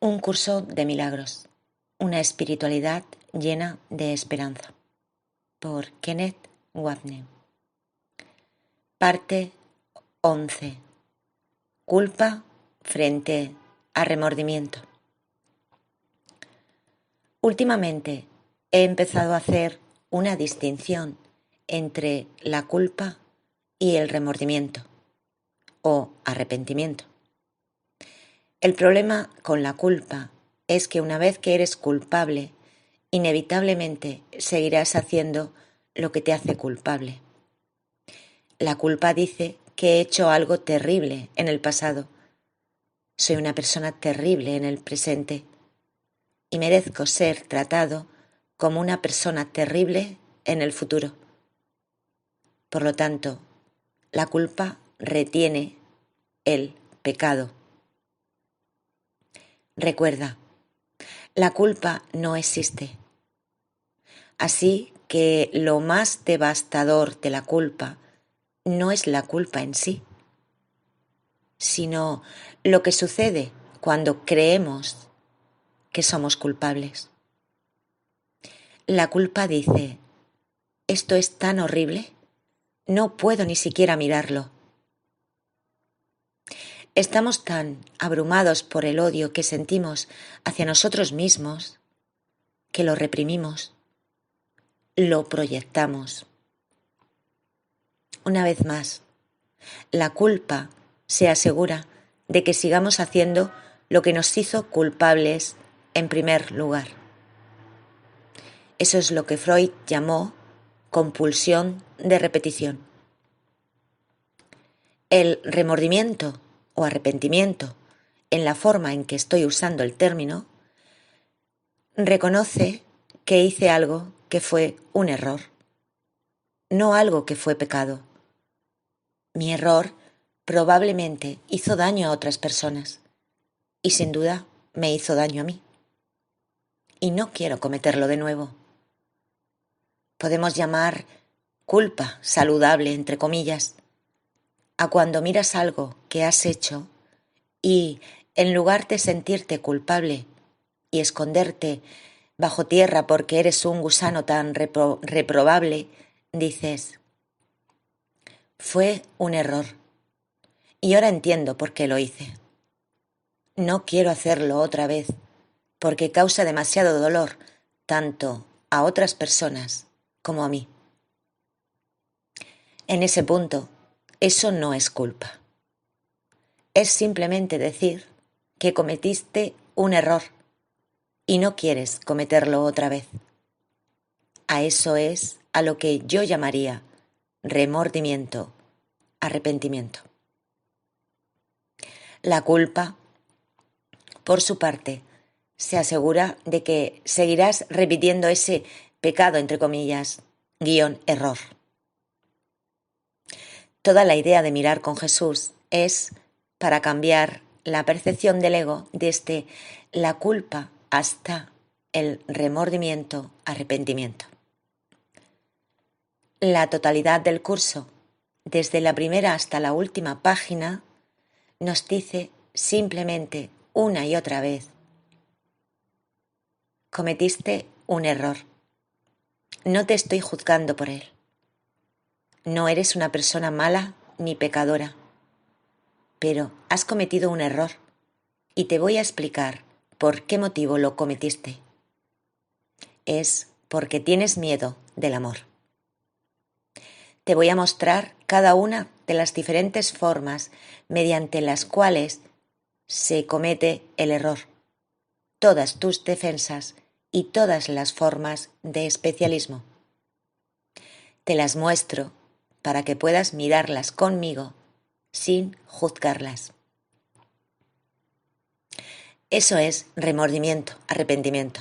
Un curso de milagros, una espiritualidad llena de esperanza, por Kenneth Wapnick. Parte 11. Culpa frente a remordimiento. Últimamente he empezado a hacer una distinción entre la culpa y el remordimiento o arrepentimiento. El problema con la culpa es que una vez que eres culpable, inevitablemente seguirás haciendo lo que te hace culpable. La culpa dice que he hecho algo terrible en el pasado. Soy una persona terrible en el presente y merezco ser tratado como una persona terrible en el futuro. Por lo tanto, la culpa retiene el pecado. Recuerda, la culpa no existe. Así que lo más devastador de la culpa no es la culpa en sí, sino lo que sucede cuando creemos que somos culpables. La culpa dice, esto es tan horrible, no puedo ni siquiera mirarlo. Estamos tan abrumados por el odio que sentimos hacia nosotros mismos que lo reprimimos, lo proyectamos. Una vez más, la culpa se asegura de que sigamos haciendo lo que nos hizo culpables en primer lugar. Eso es lo que Freud llamó compulsión de repetición. El remordimiento o arrepentimiento, en la forma en que estoy usando el término, reconoce que hice algo que fue un error, no algo que fue pecado. Mi error probablemente hizo daño a otras personas y sin duda me hizo daño a mí. Y no quiero cometerlo de nuevo. Podemos llamar culpa saludable, entre comillas, a cuando miras algo que has hecho y, en lugar de sentirte culpable y esconderte bajo tierra porque eres un gusano tan reprobable, dices, fue un error y ahora entiendo por qué lo hice. No quiero hacerlo otra vez porque causa demasiado dolor tanto a otras personas como a mí. En ese punto, eso no es culpa. Es simplemente decir que cometiste un error y no quieres cometerlo otra vez. A eso es a lo que yo llamaría remordimiento, arrepentimiento. La culpa, por su parte, se asegura de que seguirás repitiendo ese pecado, entre comillas, error. Toda la idea de mirar con Jesús es para cambiar la percepción del ego desde la culpa hasta el remordimiento, arrepentimiento. La totalidad del curso, desde la primera hasta la última página, nos dice simplemente una y otra vez, cometiste un error. No te estoy juzgando por él. No eres una persona mala ni pecadora, pero has cometido un error y te voy a explicar por qué motivo lo cometiste. Es porque tienes miedo del amor. Te voy a mostrar cada una de las diferentes formas mediante las cuales se comete el error, todas tus defensas y todas las formas de especialismo. Te las muestro para que puedas mirarlas conmigo sin juzgarlas. Eso es remordimiento, arrepentimiento.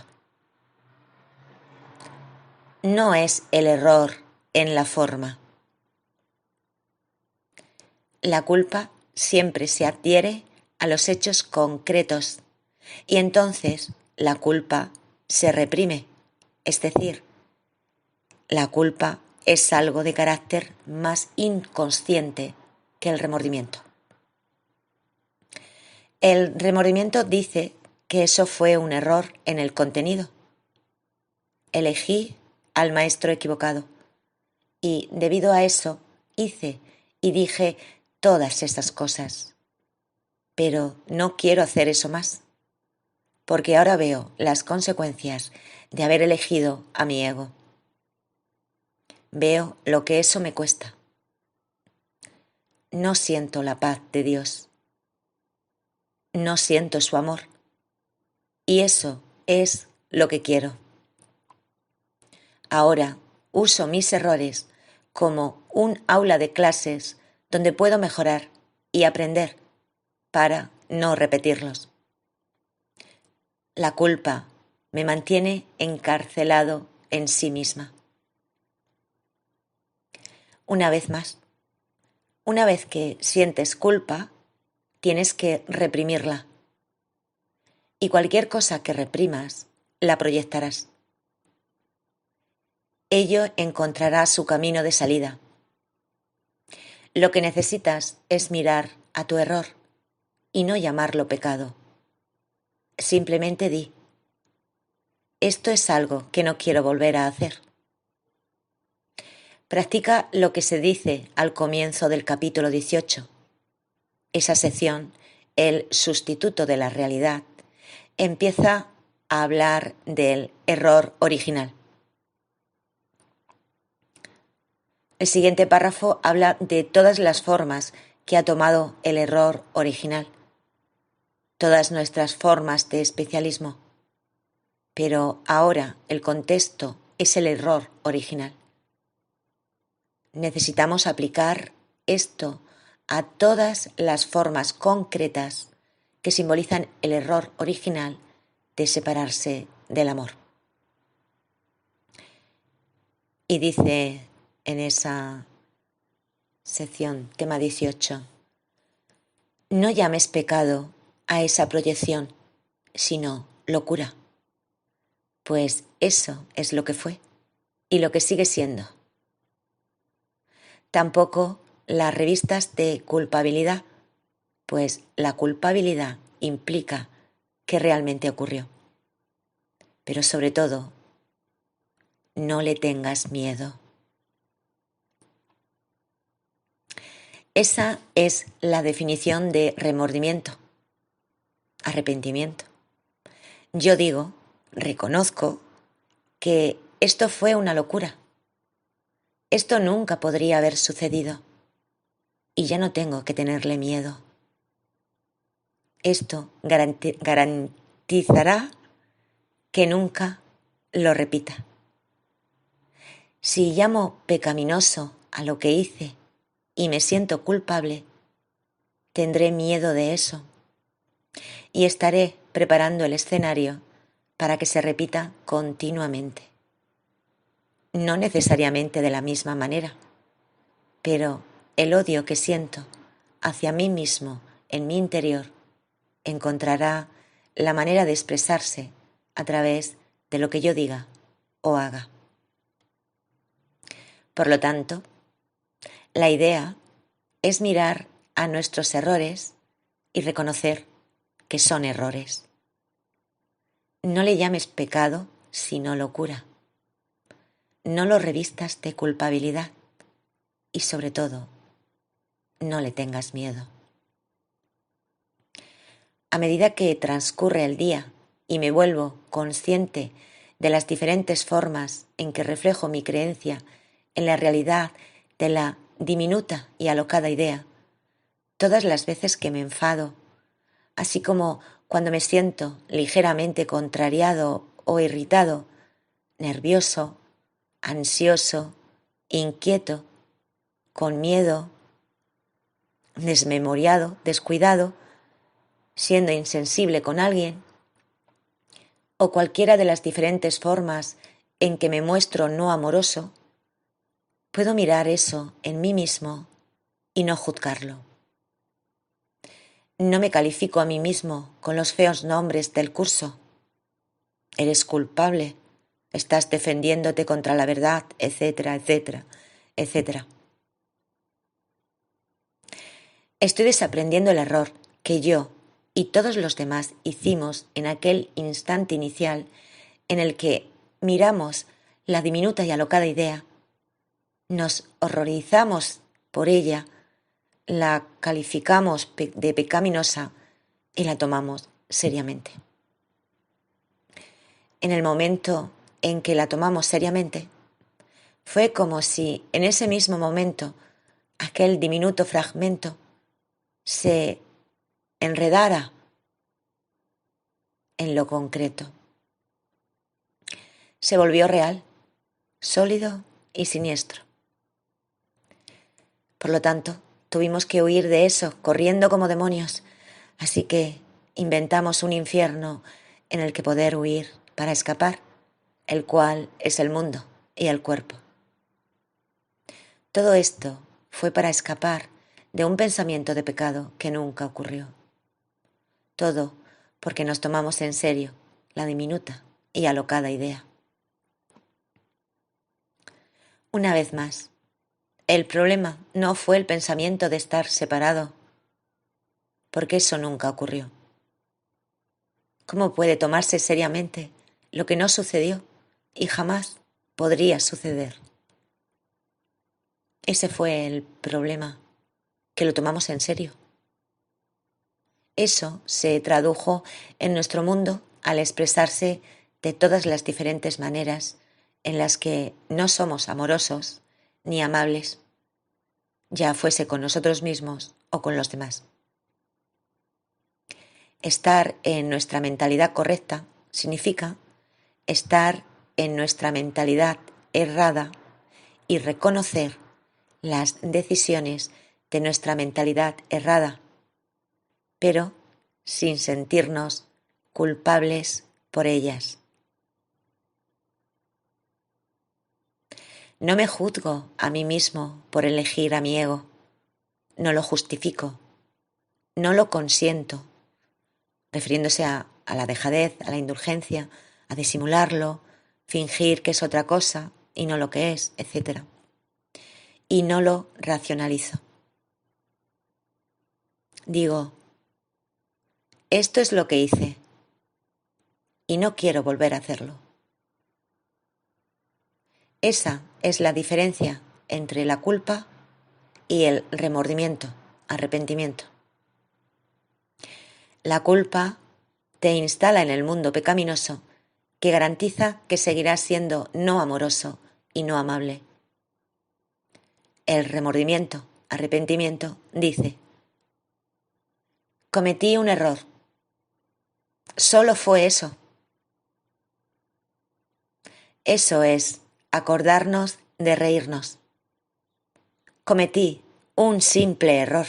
No es el error en la forma. La culpa siempre se adhiere a los hechos concretos y entonces la culpa se reprime, es decir, la culpa es algo de carácter más inconsciente que el remordimiento. El remordimiento dice que eso fue un error en el contenido. Elegí al maestro equivocado y debido a eso hice y dije todas esas cosas. Pero no quiero hacer eso más, porque ahora veo las consecuencias de haber elegido a mi ego. Veo lo que eso me cuesta. No siento la paz de Dios. No siento su amor. Y eso es lo que quiero. Ahora uso mis errores como un aula de clases donde puedo mejorar y aprender para no repetirlos. La culpa me mantiene encarcelado en sí misma. Una vez más, una vez que sientes culpa, tienes que reprimirla. Y cualquier cosa que reprimas, la proyectarás. Ello encontrará su camino de salida. Lo que necesitas es mirar a tu error y no llamarlo pecado. Simplemente di, esto es algo que no quiero volver a hacer. Practica lo que se dice al comienzo del capítulo 18. Esa sección, el sustituto de la realidad, empieza a hablar del error original. El siguiente párrafo habla de todas las formas que ha tomado el error original, todas nuestras formas de especialismo. Pero ahora el contexto es el error original. Necesitamos aplicar esto a todas las formas concretas que simbolizan el error original de separarse del amor. Y dice en esa sección, tema 18, no llames pecado a esa proyección, sino locura, pues eso es lo que fue y lo que sigue siendo. Tampoco las revistas de culpabilidad, pues la culpabilidad implica que realmente ocurrió. Pero sobre todo, no le tengas miedo. Esa es la definición de remordimiento, arrepentimiento. Yo digo, reconozco, que esto fue una locura. Esto nunca podría haber sucedido y ya no tengo que tenerle miedo. Esto garantizará que nunca lo repita. Si llamo pecaminoso a lo que hice y me siento culpable, tendré miedo de eso y estaré preparando el escenario para que se repita continuamente. No necesariamente de la misma manera, pero el odio que siento hacia mí mismo en mi interior encontrará la manera de expresarse a través de lo que yo diga o haga. Por lo tanto, la idea es mirar a nuestros errores y reconocer que son errores. No le llames pecado, sino locura. No lo revistas de culpabilidad y, sobre todo, no le tengas miedo. A medida que transcurre el día y me vuelvo consciente de las diferentes formas en que reflejo mi creencia en la realidad de la diminuta y alocada idea, todas las veces que me enfado, así como cuando me siento ligeramente contrariado o irritado, nervioso, ansioso, inquieto, con miedo, desmemoriado, descuidado, siendo insensible con alguien, o cualquiera de las diferentes formas en que me muestro no amoroso, puedo mirar eso en mí mismo y no juzgarlo. No me califico a mí mismo con los feos nombres del curso. Eres culpable, estás defendiéndote contra la verdad, etcétera, etcétera, etcétera. Estoy desaprendiendo el error que yo, y todos los demás hicimos en aquel instante inicial en el que miramos la diminuta y alocada idea, nos horrorizamos por ella, la calificamos de pecaminosa y la tomamos seriamente. En el momento en que la tomamos seriamente, fue como si en ese mismo momento aquel diminuto fragmento se enredara en lo concreto. Se volvió real, sólido y siniestro. Por lo tanto, tuvimos que huir de eso, corriendo como demonios. Así que inventamos un infierno en el que poder huir para escapar, el cual es el mundo y el cuerpo. Todo esto fue para escapar de un pensamiento de pecado que nunca ocurrió. Todo porque nos tomamos en serio la diminuta y alocada idea. Una vez más, el problema no fue el pensamiento de estar separado, porque eso nunca ocurrió. ¿Cómo puede tomarse seriamente lo que no sucedió y jamás podría suceder? Ese fue el problema, que lo tomamos en serio. Eso se tradujo en nuestro mundo al expresarse de todas las diferentes maneras en las que no somos amorosos ni amables, ya fuese con nosotros mismos o con los demás. Estar en nuestra mentalidad correcta significa estar en nuestra mentalidad errada y reconocer las decisiones de nuestra mentalidad errada, pero sin sentirnos culpables por ellas. No me juzgo a mí mismo por elegir a mi ego, no lo justifico, no lo consiento, refiriéndose a la dejadez, a la indulgencia, a disimularlo, fingir que es otra cosa y no lo que es, etc. Y no lo racionalizo. Digo, esto es lo que hice y no quiero volver a hacerlo. Esa es la diferencia entre la culpa y el remordimiento, arrepentimiento. La culpa te instala en el mundo pecaminoso que garantiza que seguirás siendo no amoroso y no amable. El remordimiento, arrepentimiento, dice: cometí un error. Solo fue eso. Eso es acordarnos de reírnos. Cometí un simple error.